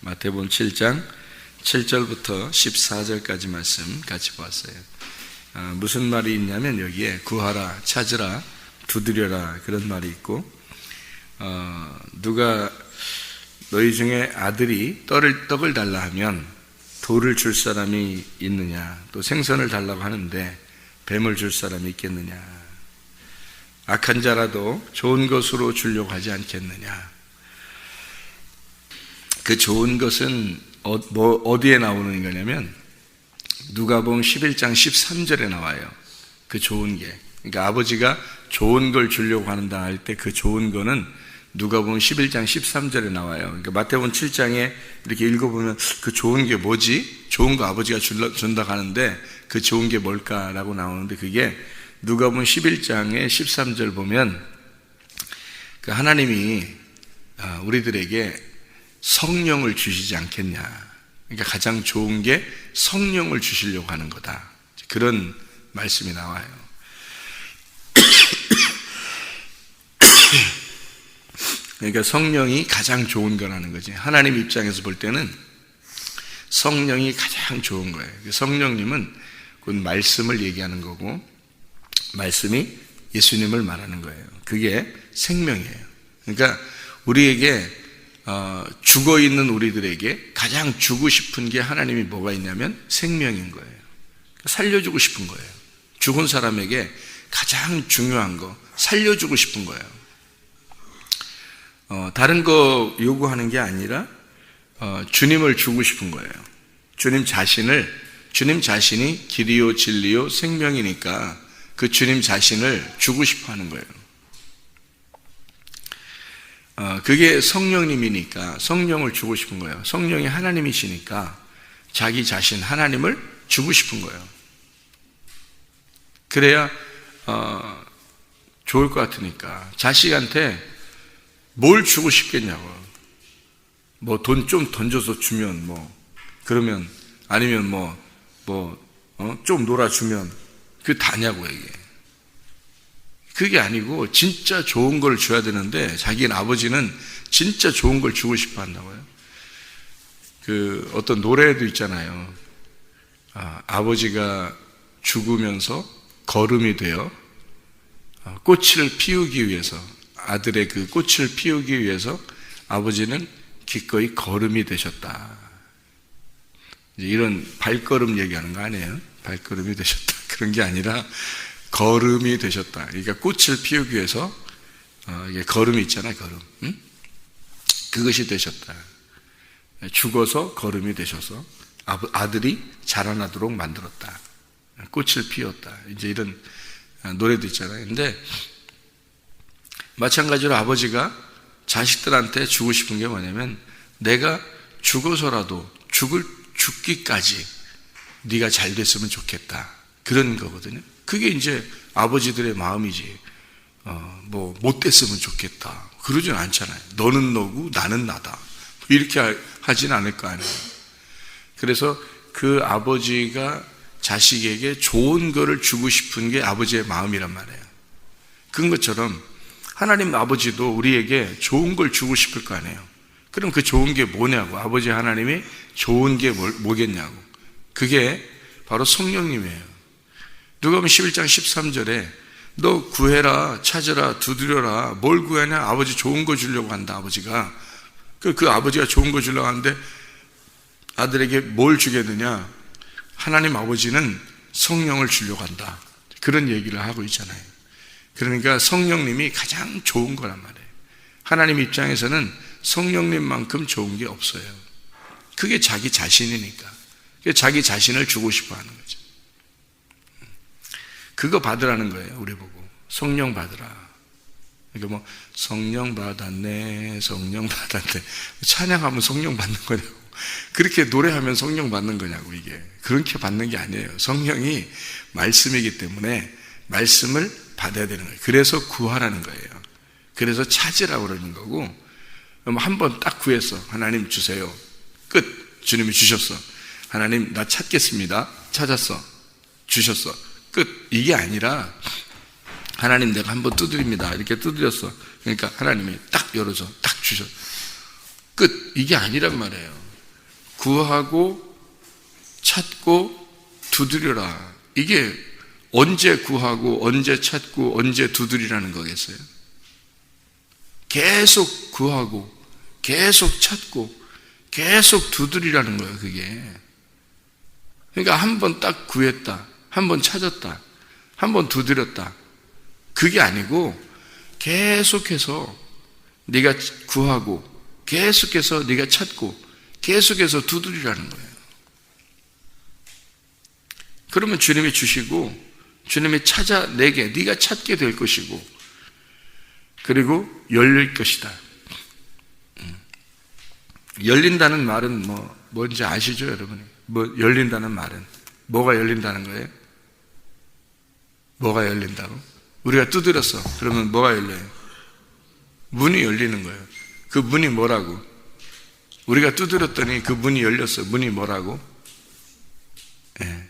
마태복음 7장 7절부터 14절까지 말씀 같이 보았어요. 무슨 말이 있냐면 여기에 구하라, 찾으라, 두드려라 그런 말이 있고, 누가 너희 중에 아들이 떡을 달라 하면 돌을 줄 사람이 있느냐, 또 생선을 달라고 하는데 뱀을 줄 사람이 있겠느냐, 악한 자라도 좋은 것으로 주려고 하지 않겠느냐. 그 좋은 것은 어디에 나오는 거냐면 누가복음 11장 13절에 나와요. 그 좋은 게, 그러니까 아버지가 좋은 걸 주려고 한다 할 때 그 좋은 거는 누가복음 11장 13절에 나와요. 그러니까 마태복음 7장에 이렇게 읽어보면 그 좋은 게 뭐지? 좋은 거 아버지가 준다고 하는데 그 좋은 게 뭘까라고 나오는데, 그게 누가복음 11장의 13절 보면 그 하나님이 우리들에게 성령을 주시지 않겠냐. 그러니까 가장 좋은 게 성령을 주시려고 하는 거다. 그런 말씀이 나와요. 그러니까 성령이 가장 좋은 거라는 거지. 하나님 입장에서 볼 때는 성령이 가장 좋은 거예요. 성령님은 곧 말씀을 얘기하는 거고, 말씀이 예수님을 말하는 거예요. 그게 생명이에요. 그러니까 우리에게 죽어있는 우리들에게 가장 주고 싶은 게 하나님이 뭐가 있냐면 생명인 거예요. 살려주고 싶은 거예요. 죽은 사람에게 가장 중요한 거 살려주고 싶은 거예요. 다른 거 요구하는 게 아니라 주님을 주고 싶은 거예요. 주님 자신이 길이요 진리요 생명이니까 그 주님 자신을 주고 싶어 하는 거예요. 그게 성령님이니까 성령을 주고 싶은 거예요. 성령이 하나님이시니까 자기 자신 하나님을 주고 싶은 거예요. 그래야 좋을 것 같으니까. 자식한테 뭘 주고 싶겠냐고. 뭐 돈 좀 던져서 주면 그러면, 아니면 좀 놀아주면 그게 다냐고 이게. 그게 아니고 진짜 좋은 걸 줘야 되는데 자기는 아버지는 진짜 좋은 걸 주고 싶어 한다고요. 그 어떤 노래도 있잖아요. 아버지가 죽으면서 거름이 되어 꽃을 피우기 위해서, 아들의 그 꽃을 피우기 위해서 아버지는 기꺼이 거름이 되셨다. 이제 이런 발걸음 얘기하는 거 아니에요? 발걸음이 되셨다. 그런 게 아니라 거름이 되셨다. 그러니까 꽃을 피우기 위해서 이게 걸음이 있잖아요. 걸음. 응? 그것이 되셨다. 죽어서 거름이 되셔서 아들이 자라나도록 만들었다. 꽃을 피웠다. 이제 이런 노래도 있잖아요. 근데 마찬가지로 아버지가 자식들한테 주고 싶은 게 뭐냐면, 내가 죽어서라도 죽기까지 네가 잘 됐으면 좋겠다. 그런 거거든요. 그게 이제 아버지들의 마음이지. 못 됐으면 좋겠다. 그러진 않잖아요. 너는 너고 나는 나다. 이렇게 하진 않을 거 아니에요. 그래서 그 아버지가 자식에게 좋은 거를 주고 싶은 게 아버지의 마음이란 말이에요. 그런 것처럼 하나님 아버지도 우리에게 좋은 걸 주고 싶을 거 아니에요. 그럼 그 좋은 게 뭐냐고. 아버지 하나님이 좋은 게 뭐겠냐고. 그게 바로 성령님이에요. 누가복음 11장 13절에 너 구해라, 찾으라, 두드려라. 뭘 구하냐? 아버지 좋은 거 주려고 한다. 아버지가 그 아버지가 좋은 거 주려고 하는데 아들에게 뭘 주겠느냐? 하나님 아버지는 성령을 주려고 한다. 그런 얘기를 하고 있잖아요. 그러니까 성령님이 가장 좋은 거란 말이에요. 하나님 입장에서는 성령님만큼 좋은 게 없어요. 그게 자기 자신이니까. 자기 자신을 주고 싶어 하는 거죠. 그거 받으라는 거예요. 우리 보고 성령 받으라. 그러니까 성령 받았네, 성령 받았네. 찬양하면 성령 받는 거냐고. 그렇게 노래하면 성령 받는 거냐고. 이게 그렇게 받는 게 아니에요. 성령이 말씀이기 때문에 말씀을 받아야 되는 거예요. 그래서 구하라는 거예요. 그래서 찾으라고 그러는 거고, 한 번 딱 구했어. 하나님 주세요. 끝. 주님이 주셨어. 하나님 나 찾겠습니다. 찾았어. 주셨어. 끝. 이게 아니라 하나님 내가 한번 두드립니다. 이렇게 두드렸어. 그러니까 하나님이 딱 열어서 딱 주셨어. 끝. 이게 아니란 말이에요. 구하고 찾고 두드려라. 이게 언제 구하고 언제 찾고 언제 두드리라는 거겠어요? 계속 구하고 계속 찾고 계속 두드리라는 거예요, 그게. 그러니까 한 번 딱 구했다, 한 번 찾았다, 한 번 두드렸다, 그게 아니고 계속해서 네가 구하고 계속해서 네가 찾고 계속해서 두드리라는 거예요. 그러면 주님이 주시고 주님이 찾아내게, 네가 찾게 될 것이고, 그리고 열릴 것이다. 열린다는 말은 뭔지 아시죠, 여러분? 열린다는 말은 뭐가 열린다는 거예요? 뭐가 열린다고? 우리가 두드렸어. 그러면 뭐가 열려요? 문이 열리는 거예요. 그 문이 뭐라고? 우리가 두드렸더니 그 문이 열렸어. 문이 뭐라고? 네.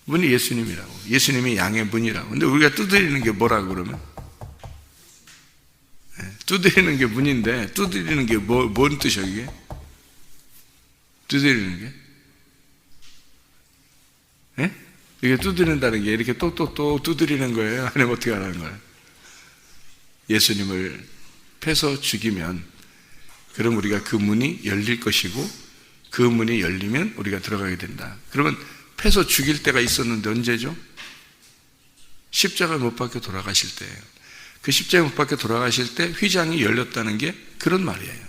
문이 예수님이라고. 예수님이 양의 문이라고. 근데 우리가 두드리는 게 뭐라고 그러면? 네. 두드리는 게 문인데, 두드리는 게 뭔 뜻이야, 이게? 두드리는 게? 네? 이게 두드린다는 게 이렇게 똑똑똑 두드리는 거예요? 아니면 어떻게 하라는 거예요? 예수님을 패서 죽이면, 그럼 우리가 그 문이 열릴 것이고, 그 문이 열리면 우리가 들어가게 된다. 그러면 패서 죽일 때가 있었는데 언제죠? 십자가 못 박혀 돌아가실 때예요. 그 십자가 못 박혀 돌아가실 때 휘장이 열렸다는 게 그런 말이에요.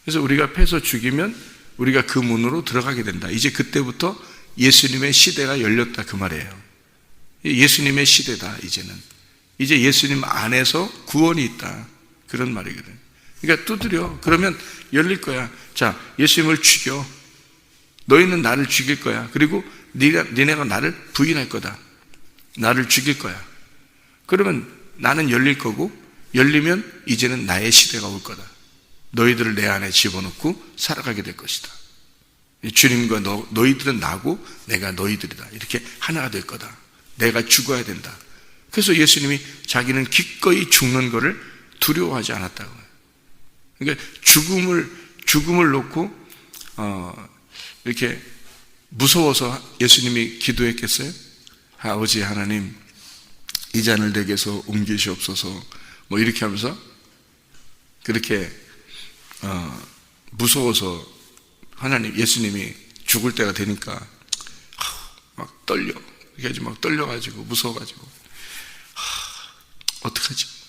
그래서 우리가 패서 죽이면 우리가 그 문으로 들어가게 된다. 이제 그때부터 예수님의 시대가 열렸다, 그 말이에요. 예수님의 시대다, 이제는. 이제 예수님 안에서 구원이 있다, 그런 말이거든요. 그러니까 두드려. 그러면 열릴 거야. 자, 예수님을 죽여. 너희는 나를 죽일 거야. 그리고 니네가 나를 부인할 거다. 나를 죽일 거야. 그러면 나는 열릴 거고, 열리면 이제는 나의 시대가 올 거다. 너희들을 내 안에 집어넣고 살아가게 될 것이다. 주님과 너희들은 나고 내가 너희들이다. 이렇게 하나가 될 거다. 내가 죽어야 된다. 그래서 예수님이 자기는 기꺼이 죽는 것을 두려워하지 않았다고 해요. 그러니까 죽음을 놓고 이렇게 무서워서 예수님이 기도했겠어요? 아버지 하나님, 이 잔을 내게서 옮기시옵소서, 이렇게 하면서 그렇게 무서워서 하나님, 예수님이 죽을 때가 되니까 막 떨려. 이렇게 막 떨려가지고 무서워가지고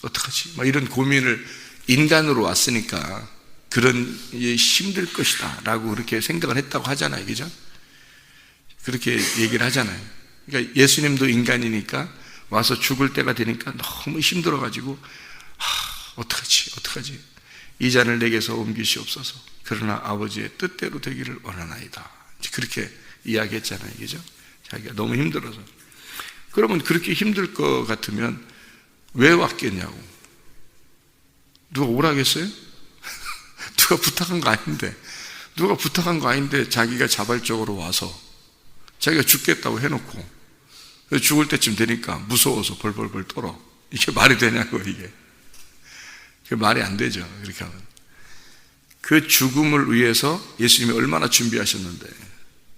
어떡하지? 막 이런 고민을, 인간으로 왔으니까 그런 힘들 것이다 라고 그렇게 생각을 했다고 하잖아요, 그죠? 그렇게 얘기를 하잖아요. 그러니까 예수님도 인간이니까 와서 죽을 때가 되니까 너무 힘들어가지고 어떡하지? 이 잔을 내게서 옮기시옵소서. 그러나 아버지의 뜻대로 되기를 원하나이다. 그렇게 이야기했잖아요, 그죠? 자기가 너무 힘들어서. 그러면 그렇게 힘들 것 같으면 왜 왔겠냐고. 누가 오라겠어요? 누가 부탁한 거 아닌데 자기가 자발적으로 와서 자기가 죽겠다고 해놓고 죽을 때쯤 되니까 무서워서 벌벌벌 떨어. 이게 말이 되냐고, 이게. 그게 말이 안 되죠, 그렇게 하면. 그 죽음을 위해서 예수님이 얼마나 준비하셨는데,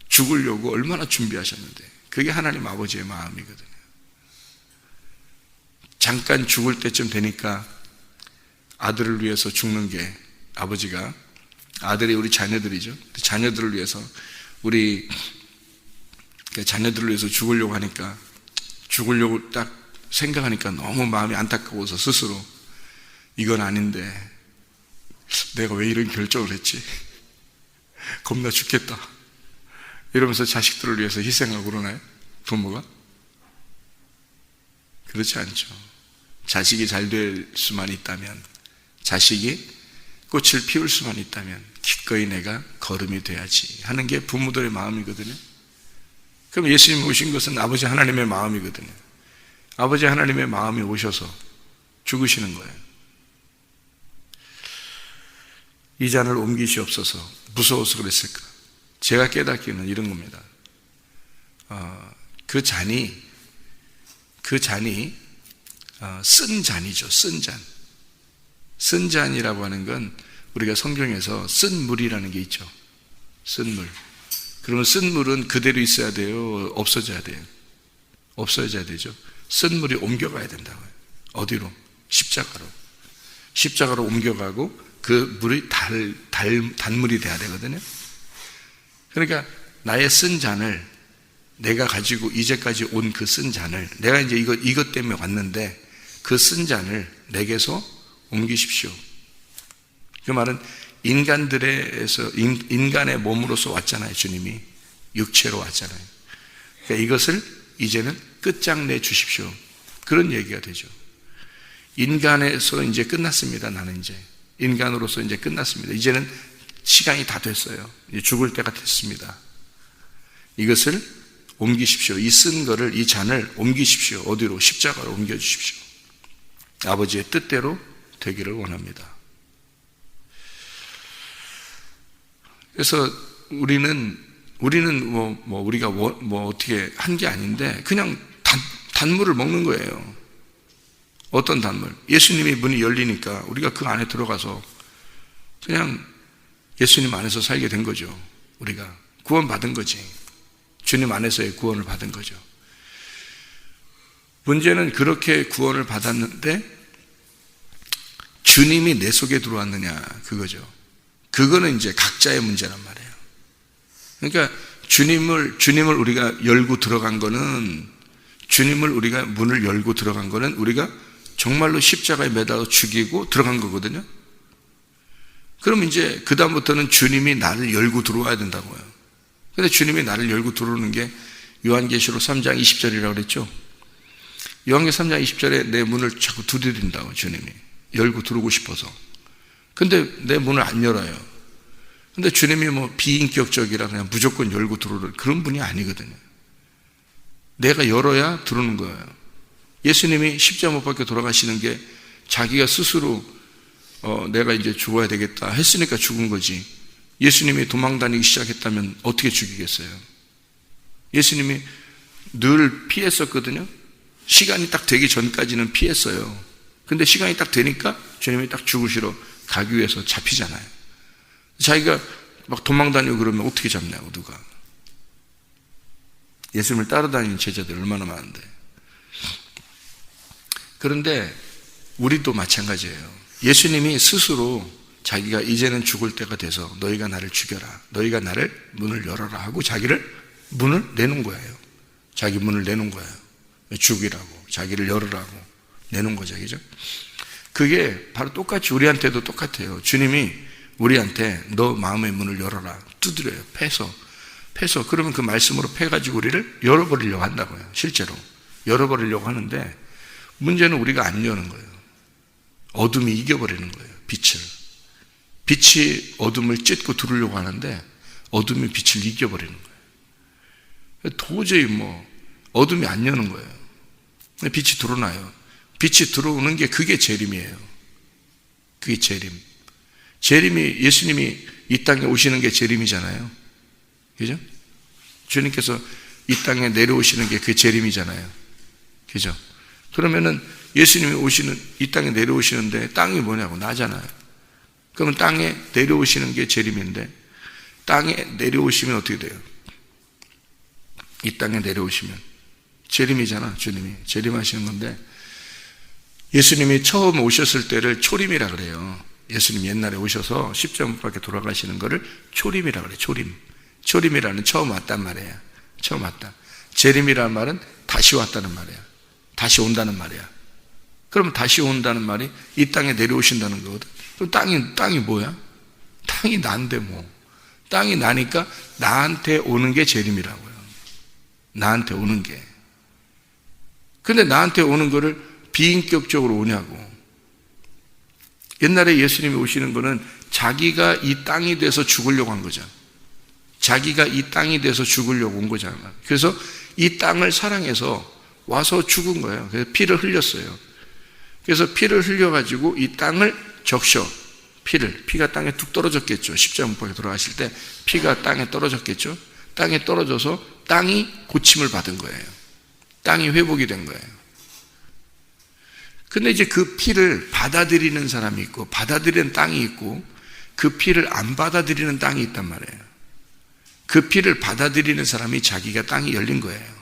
죽으려고 얼마나 준비하셨는데, 그게 하나님 아버지의 마음이거든요. 잠깐 죽을 때쯤 되니까 아들을 위해서 죽는 게, 아버지가, 아들이 우리 자녀들이죠. 자녀들을 위해서, 우리 자녀들을 위해서 죽으려고 하니까, 죽으려고 딱 생각하니까 너무 마음이 안타까워서 스스로 이건 아닌데 내가 왜 이런 결정을 했지? 겁나 죽겠다 이러면서 자식들을 위해서 희생하고 그러나요? 부모가? 그렇지 않죠. 자식이 잘 될 수만 있다면, 자식이 꽃을 피울 수만 있다면 기꺼이 내가 거름이 돼야지 하는 게 부모들의 마음이거든요. 그럼 예수님이 오신 것은 아버지 하나님의 마음이거든요. 아버지 하나님의 마음이 오셔서 죽으시는 거예요. 이 잔을 옮기시옵소서. 무서워서 그랬을까? 제가 깨닫기는 이런 겁니다. 그 잔이 쓴 잔이죠. 쓴 잔. 쓴 잔이라고 하는 건 우리가 성경에서 쓴 물이라는 게 있죠. 쓴 물. 그러면 쓴 물은 그대로 있어야 돼요? 없어져야 돼요? 없어져야 되죠. 쓴 물이 옮겨가야 된다고요. 어디로? 십자가로. 십자가로 옮겨가고 그 물이 단물이 돼야 되거든요. 그러니까 나의 쓴 잔을, 내가 가지고 이제까지 온 그 쓴 잔을, 내가 이제 이것 때문에 왔는데 그 쓴 잔을 내게서 옮기십시오. 그 말은 인간의 몸으로서 왔잖아요. 주님이 육체로 왔잖아요. 그러니까 이것을 이제는 끝장내 주십시오. 그런 얘기가 되죠. 인간에서 이제 끝났습니다. 나는 이제 인간으로서 이제 끝났습니다. 이제는 시간이 다 됐어요. 이제 죽을 때가 됐습니다. 이것을 옮기십시오. 이 쓴 거를, 이 잔을 옮기십시오. 어디로? 십자가로 옮겨주십시오. 아버지의 뜻대로 되기를 원합니다. 그래서 우리는 우리가 어떻게 한 게 아닌데 그냥 단물을 먹는 거예요. 어떤 단물? 예수님이 문이 열리니까 우리가 그 안에 들어가서 그냥 예수님 안에서 살게 된 거죠. 우리가 구원받은 거지. 주님 안에서의 구원을 받은 거죠. 문제는 그렇게 구원을 받았는데 주님이 내 속에 들어왔느냐, 그거죠. 그거는 이제 각자의 문제란 말이에요. 그러니까 주님을 우리가 열고 들어간 거는, 우리가 문을 열고 들어간 거는 우리가 정말로 십자가에 매달려 죽이고 들어간 거거든요. 그럼 이제 그다음부터는 주님이 나를 열고 들어와야 된다고요. 근데 주님이 나를 열고 들어오는 게 요한계시록 3장 20절이라고 그랬죠. 요한계시록 3장 20절에 내 문을 자꾸 두드린다고, 주님이. 열고 들어오고 싶어서. 근데 내 문을 안 열어요. 근데 주님이 비인격적이라 그냥 무조건 열고 들어오는 그런 분이 아니거든요. 내가 열어야 들어오는 거예요. 예수님이 십자가 못 박혀 돌아가시는 게 자기가 스스로 내가 이제 죽어야 되겠다 했으니까 죽은 거지. 예수님이 도망다니기 시작했다면 어떻게 죽이겠어요? 예수님이 늘 피했었거든요. 시간이 딱 되기 전까지는 피했어요. 근데 시간이 딱 되니까 주님이 딱 죽으시러 가기 위해서 잡히잖아요. 자기가 막 도망다니고 그러면 어떻게 잡냐고, 누가. 예수님을 따라다니는 제자들 얼마나 많은데. 그런데 우리도 마찬가지예요. 예수님이 스스로 자기가 이제는 죽을 때가 돼서 너희가 나를 죽여라, 너희가 나를 문을 열어라 하고 자기를 문을 내놓은 거예요. 자기 문을 내놓은 거예요. 죽이라고, 자기를 열으라고 내놓은 거죠. 그죠? 그게 바로 똑같이 우리한테도 똑같아요. 주님이 우리한테 너 마음의 문을 열어라, 두드려요. 패서. 그러면 그 말씀으로 패가지고 우리를 열어버리려고 한다고요. 실제로 열어버리려고 하는데 문제는 우리가 안 여는 거예요. 어둠이 이겨버리는 거예요. 빛이 어둠을 찢고 들으려고 하는데 어둠이 빛을 이겨버리는 거예요. 도저히 어둠이 안 여는 거예요. 빛이 드러나요. 빛이 들어오는 게 그게 재림이에요. 그게 재림. 재림이, 예수님이 이 땅에 오시는 게 재림이잖아요. 그죠? 주님께서 이 땅에 내려오시는 게 그 재림이잖아요. 그죠? 그러면은 예수님이 이 땅에 내려오시는데 땅이 뭐냐고, 나잖아요. 그러면 땅에 내려오시는 게 재림인데 땅에 내려오시면 어떻게 돼요? 이 땅에 내려오시면 재림이잖아. 주님이 재림하시는 건데, 예수님이 처음 오셨을 때를 초림이라 그래요. 예수님 옛날에 오셔서 십자가 못 박혀 돌아가시는 거를 초림이라 그래요. 초림이라는 처음 왔단 말이에요. 처음 왔다. 재림이라는 말은 다시 왔다는 말이에요. 다시 온다는 말이야. 그러면 다시 온다는 말이 이 땅에 내려오신다는 거거든. 그럼 땅이 뭐야? 땅이 난데 땅이 나니까 나한테 오는 게 재림이라고요. 나한테 오는 게. 근데 나한테 오는 거를 비인격적으로 오냐고. 옛날에 예수님이 오시는 거는 자기가 이 땅이 돼서 죽으려고 한 거죠. 자기가 이 땅이 돼서 죽으려고 온 거잖아요. 그래서 이 땅을 사랑해서 와서 죽은 거예요. 그래서 피를 흘렸어요. 그래서 피를 흘려가지고 이 땅을 적셔. 피가 땅에 뚝 떨어졌겠죠. 십자가 못 박혀 돌아가실 때 피가 땅에 떨어졌겠죠. 땅에 떨어져서 땅이 고침을 받은 거예요. 땅이 회복이 된 거예요. 근데 이제 그 피를 받아들이는 사람이 있고, 받아들이는 땅이 있고, 그 피를 안 받아들이는 땅이 있단 말이에요. 그 피를 받아들이는 사람이 자기가 땅이 열린 거예요.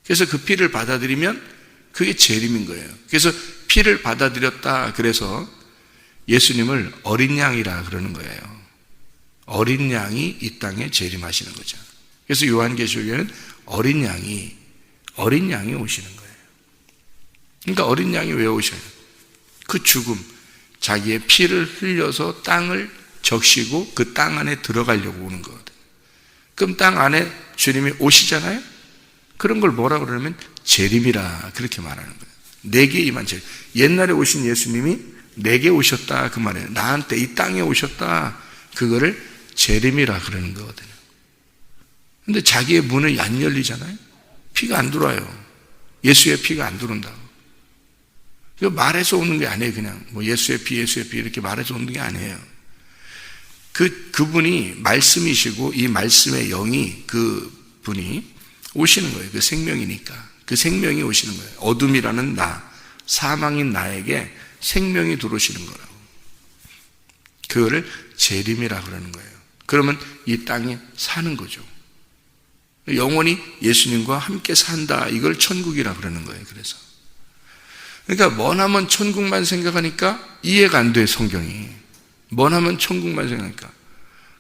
그래서 그 피를 받아들이면 그게 재림인 거예요. 그래서 피를 받아들였다. 그래서 예수님을 어린 양이라 그러는 거예요. 어린 양이 이 땅에 재림하시는 거죠. 그래서 요한계시록에는 어린 양이 오시는 거예요. 그러니까 어린 양이 왜 오셔요? 그 죽음, 자기의 피를 흘려서 땅을 적시고 그 땅 안에 들어가려고 오는 거거든요. 그럼 땅 안에 주님이 오시잖아요? 그런 걸 뭐라 그러냐면 재림이라 그렇게 말하는 거예요. 내게 임한 재림. 옛날에 오신 예수님이 내게 오셨다 그 말이에요. 나한테 이 땅에 오셨다. 그거를 재림이라 그러는 거거든요. 근데 자기의 문을 안 열리잖아요. 피가 안 들어와요. 예수의 피가 안 들어온다고. 이거 말해서 오는 게 아니에요. 그냥 뭐 예수의 피 이렇게 말해서 오는 게 아니에요. 그분이 말씀이시고 이 말씀의 영이 그분이 오시는 거예요. 그 생명이니까. 그 생명이 오시는 거예요. 어둠이라는 나, 사망인 나에게 생명이 들어오시는 거라고. 그거를 재림이라 그러는 거예요. 그러면 이 땅에 사는 거죠. 영원히 예수님과 함께 산다. 이걸 천국이라 그러는 거예요. 그래서. 그러니까 머나먼 천국만 생각하니까 이해가 안 돼, 성경이. 머나먼 천국만 생각하니까.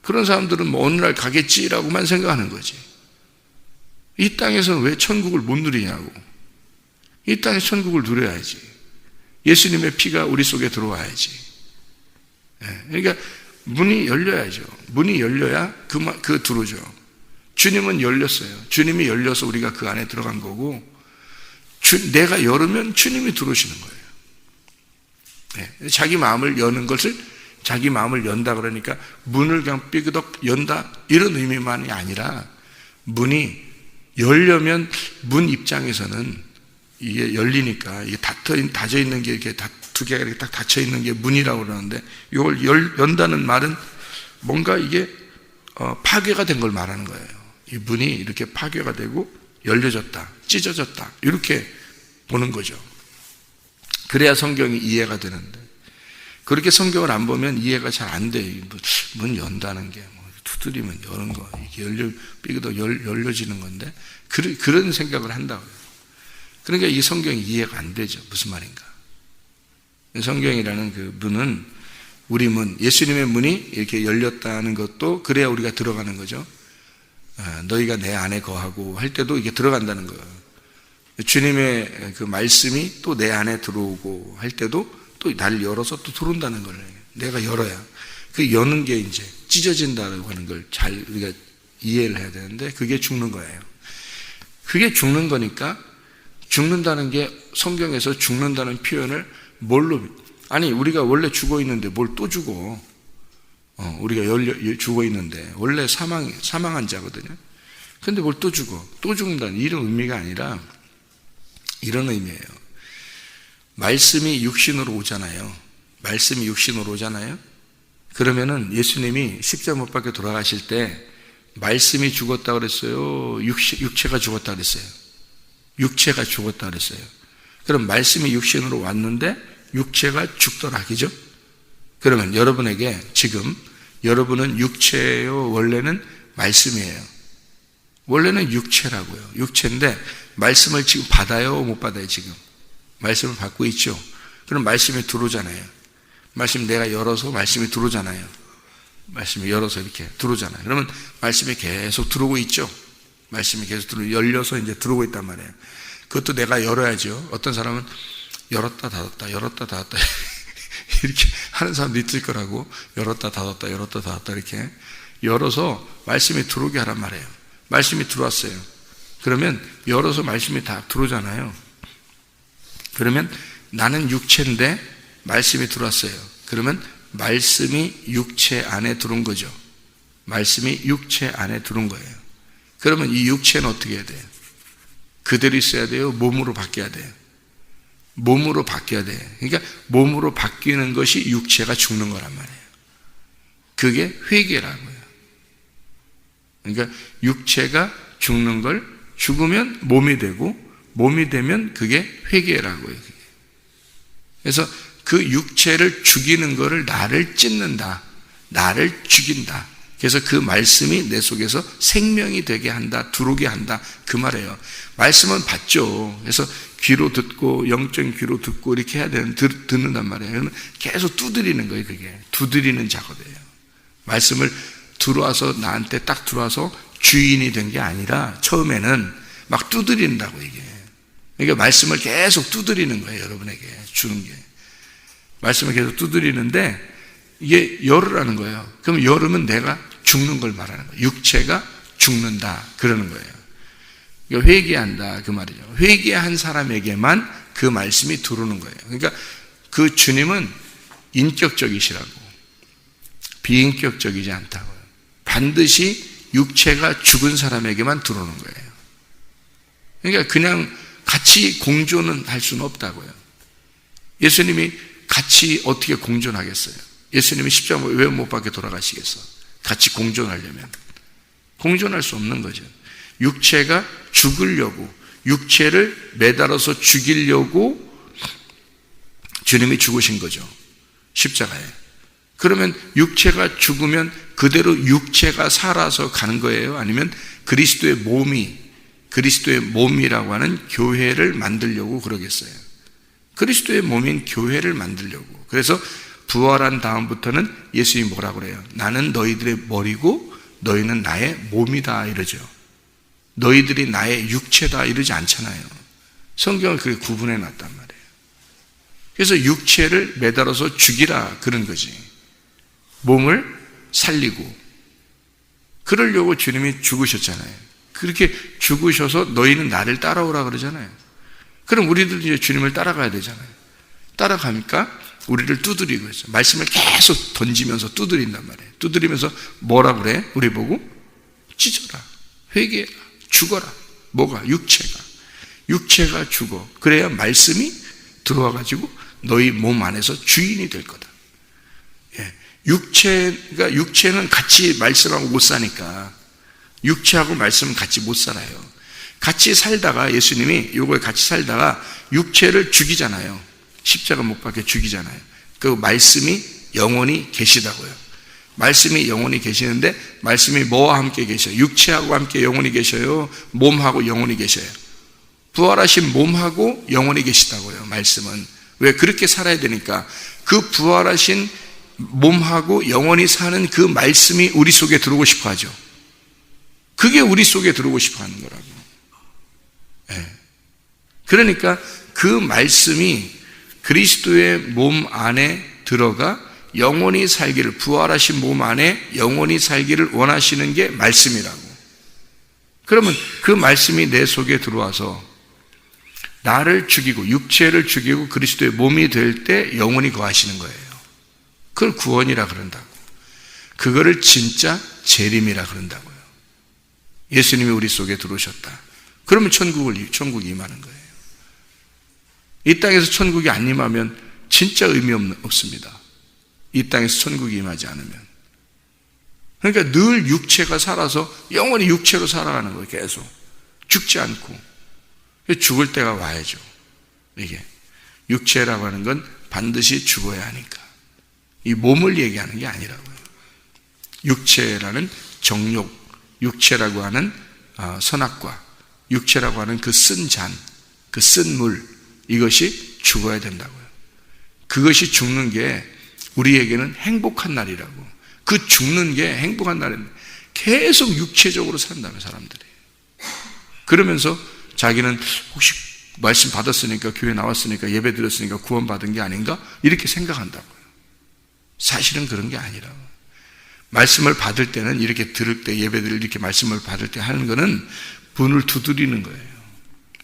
그런 사람들은 뭐 어느 날 가겠지라고만 생각하는 거지. 이 땅에서는 왜 천국을 못 누리냐고. 이 땅에 천국을 누려야지. 예수님의 피가 우리 속에 들어와야지. 그러니까 문이 열려야죠. 문이 열려야 그 들어오죠. 주님은 열렸어요. 주님이 열려서 우리가 그 안에 들어간 거고, 내가 열으면 주님이 들어오시는 거예요. 자기 마음을 여는 것을 자기 마음을 연다 그러니까 문을 그냥 삐그덕 연다 이런 의미만이 아니라 문이 열려면 문 입장에서는 이게 열리니까 이게 닫혀 있는 게 이렇게 두 개가 이렇게 딱 닫혀 있는 게 문이라고 그러는데 이걸 연다는 말은 뭔가 이게 파괴가 된 걸 말하는 거예요. 이 문이 이렇게 파괴가 되고 열려졌다, 찢어졌다 이렇게 보는 거죠. 그래야 성경이 이해가 되는데 그렇게 성경을 안 보면 이해가 잘 안 돼요. 문 연다는 게 뭐 두드리면 여는 거 이게 삐그덕 열려지는 건데 그런 생각을 한다고요. 그러니까 이 성경이 이해가 안 되죠. 무슨 말인가? 성경이라는 그 문은 우리 문, 예수님의 문이 이렇게 열렸다는 것도 그래야 우리가 들어가는 거죠. 너희가 내 안에 거하고 할 때도 이게 들어간다는 거예요. 주님의 그 말씀이 또 내 안에 들어오고 할 때도 또 나를 열어서 또 들어온다는 거예요. 내가 열어야. 그 여는 게 이제 찢어진다고 하는 걸 잘 우리가 이해를 해야 되는데 그게 죽는 거예요. 그게 죽는 거니까 죽는다는 게 성경에서 죽는다는 표현을 뭘로, 아니 우리가 원래 죽어 있는데 뭘 또 죽어. 우리가 죽어 있는데 원래 사망한 자거든요. 근데 뭘 또 죽어. 또 죽는다는 이런 의미가 아니라 이런 의미예요. 말씀이 육신으로 오잖아요. 말씀이 육신으로 오잖아요. 그러면은 예수님이 십자가 못 박혀 돌아가실 때 말씀이 죽었다 그랬어요? 육체가 죽었다 그랬어요? 육체가 죽었다 그랬어요. 그럼 말씀이 육신으로 왔는데 육체가 죽더라, 그죠? 그러면 여러분에게 지금 여러분은 육체예요? 원래는 말씀이에요? 원래는 육체라고요. 육체인데 말씀을 지금 받아요? 못 받아요? 지금 말씀을 받고 있죠. 그럼 말씀이 들어오잖아요. 말씀 내가 열어서 말씀이 들어오잖아요. 말씀이 열어서 이렇게 들어오잖아요. 그러면 말씀이 계속 들어오고 있죠. 말씀이 계속 열려서 이제 들어오고 있단 말이에요. 그것도 내가 열어야죠. 어떤 사람은 열었다 닫았다 열었다 닫았다 이렇게 하는 사람도 있을 거라고. 열었다 닫았다 열었다 닫았다 이렇게 열어서 말씀이 들어오게 하란 말이에요. 말씀이 들어왔어요. 그러면 열어서 말씀이 다 들어오잖아요. 그러면 나는 육체인데 말씀이 들어왔어요. 그러면 말씀이 육체 안에 들어온 거죠. 말씀이 육체 안에 들어온 거예요. 그러면 이 육체는 어떻게 해야 돼요? 그대로 있어야 돼요? 몸으로 바뀌어야 돼요? 몸으로 바뀌어야 돼요. 그러니까 몸으로 바뀌는 것이 육체가 죽는 거란 말이에요. 그게 회개라고요. 그러니까 육체가 죽는 걸 죽으면 몸이 되고 몸이 되면 그게 회개라고요. 그래서 그 육체를 죽이는 거를 나를 찢는다. 나를 죽인다. 그래서 그 말씀이 내 속에서 생명이 되게 한다, 들어오게 한다, 그 말이에요. 말씀은 받죠. 그래서 귀로 듣고 영적인 귀로 듣고 이렇게 해야 되는, 듣는단 말이에요. 계속 두드리는 거예요. 그게 두드리는 작업이에요. 말씀을 들어와서 나한테 딱 들어와서 주인이 된 게 아니라 처음에는 막 두드린다고 이게. 그러니까 말씀을 계속 두드리는 거예요. 여러분에게 주는 게. 말씀을 계속 두드리는데 이게 열으라는 거예요. 그럼 열으면 내가 죽는 걸 말하는 거예요. 육체가 죽는다 그러는 거예요. 그러니까 회개한다 그 말이죠. 회개한 사람에게만 그 말씀이 들어오는 거예요. 그러니까 그 주님은 인격적이시라고, 비인격적이지 않다고요. 반드시 육체가 죽은 사람에게만 들어오는 거예요. 그러니까 그냥 같이 공존은 할 수는 없다고요. 예수님이 같이 어떻게 공존하겠어요? 예수님이 십자가 왜 못 박혀 돌아가시겠어? 같이 공존하려면 공존할 수 없는 거죠. 육체가 죽으려고, 육체를 매달아서 죽이려고 주님이 죽으신 거죠. 십자가에. 그러면 육체가 죽으면 그대로 육체가 살아서 가는 거예요? 아니면 그리스도의 몸이라고 하는 교회를 만들려고 그러겠어요? 그리스도의 몸인 교회를 만들려고. 그래서 부활한 다음부터는 예수님이 뭐라고 그래요? 나는 너희들의 머리고 너희는 나의 몸이다 이러죠. 너희들이 나의 육체다 이러지 않잖아요. 성경을 그렇게 구분해 놨단 말이에요. 그래서 육체를 매달아서 죽이라 그런 거지. 몸을 살리고. 그러려고 주님이 죽으셨잖아요. 그렇게 죽으셔서 너희는 나를 따라오라 그러잖아요. 그럼 우리도 이제 주님을 따라가야 되잖아요. 따라가니까 우리를 두드리고 있어요. 말씀을 계속 던지면서 두드린단 말이에요. 두드리면서 뭐라 그래? 우리 보고 찢어라, 회개해라, 죽어라. 뭐가? 육체가 죽어. 그래야 말씀이 들어와가지고 너희 몸 안에서 주인이 될 거다. 예. 육체는 같이 말씀하고 못 사니까, 육체하고 말씀은 같이 못 살아요. 같이 살다가 예수님이 요거에 같이 살다가 육체를 죽이잖아요. 십자가 못 박혀 죽이잖아요. 그 말씀이 영원히 계시다고요. 말씀이 영원히 계시는데 말씀이 뭐와 함께 계셔요? 육체하고 함께 영원히 계셔요? 몸하고 영원히 계셔요? 부활하신 몸하고 영원히 계시다고요. 말씀은. 왜? 그렇게 살아야 되니까. 그 부활하신 몸하고 영원히 사는 그 말씀이 우리 속에 들어오고 싶어 하죠. 그게 우리 속에 들어오고 싶어 하는 거라고. 네. 그러니까 그 말씀이 그리스도의 몸 안에 들어가 영원히 살기를, 부활하신 몸 안에 영원히 살기를 원하시는 게 말씀이라고. 그러면 그 말씀이 내 속에 들어와서 나를 죽이고 육체를 죽이고 그리스도의 몸이 될 때 영원히 거하시는 거예요. 그걸 구원이라 그런다고. 그거를 진짜 재림이라 그런다고요. 예수님이 우리 속에 들어오셨다. 그러면 천국이 임하는 거예요. 이 땅에서 천국이 안 임하면 진짜 의미 없습니다. 이 땅에서 천국이 임하지 않으면. 그러니까 늘 육체가 살아서 영원히 육체로 살아가는 거예요. 계속 죽지 않고. 죽을 때가 와야죠. 이게 육체라고 하는 건 반드시 죽어야 하니까. 이 몸을 얘기하는 게 아니라고요. 육체라는 정욕, 육체라고 하는 선악과, 육체라고 하는 그 쓴 잔, 그 쓴 물, 이것이 죽어야 된다고요. 그것이 죽는 게 우리에게는 행복한 날이라고. 그 죽는 게 행복한 날인데 계속 육체적으로 산다며 사람들이. 그러면서 자기는 혹시 말씀 받았으니까, 교회 나왔으니까, 예배 드렸으니까 구원받은 게 아닌가? 이렇게 생각한다고요. 사실은 그런 게 아니라고. 말씀을 받을 때는 이렇게 들을 때, 예배들을 이렇게 말씀을 받을 때 하는 거는 문을 두드리는 거예요.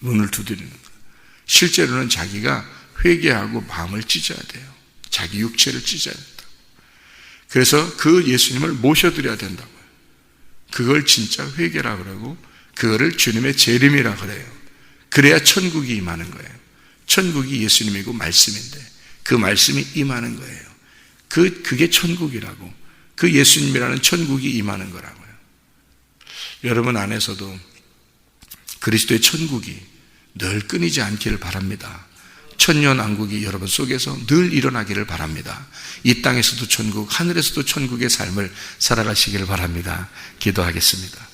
문을 두드리는 거예요. 실제로는 자기가 회개하고 마음을 찢어야 돼요. 자기 육체를 찢어야 된다. 그래서 그 예수님을 모셔드려야 된다고요. 그걸 진짜 회개라 그러고, 그거를 주님의 재림이라 그래요. 그래야 천국이 임하는 거예요. 천국이 예수님이고 말씀인데 그 말씀이 임하는 거예요. 그게 천국이라고. 그 예수님이라는 천국이 임하는 거라고요. 여러분 안에서도 그리스도의 천국이 늘 끊이지 않기를 바랍니다. 천년왕국이 여러분 속에서 늘 일어나기를 바랍니다. 이 땅에서도 천국, 하늘에서도 천국의 삶을 살아가시기를 바랍니다. 기도하겠습니다.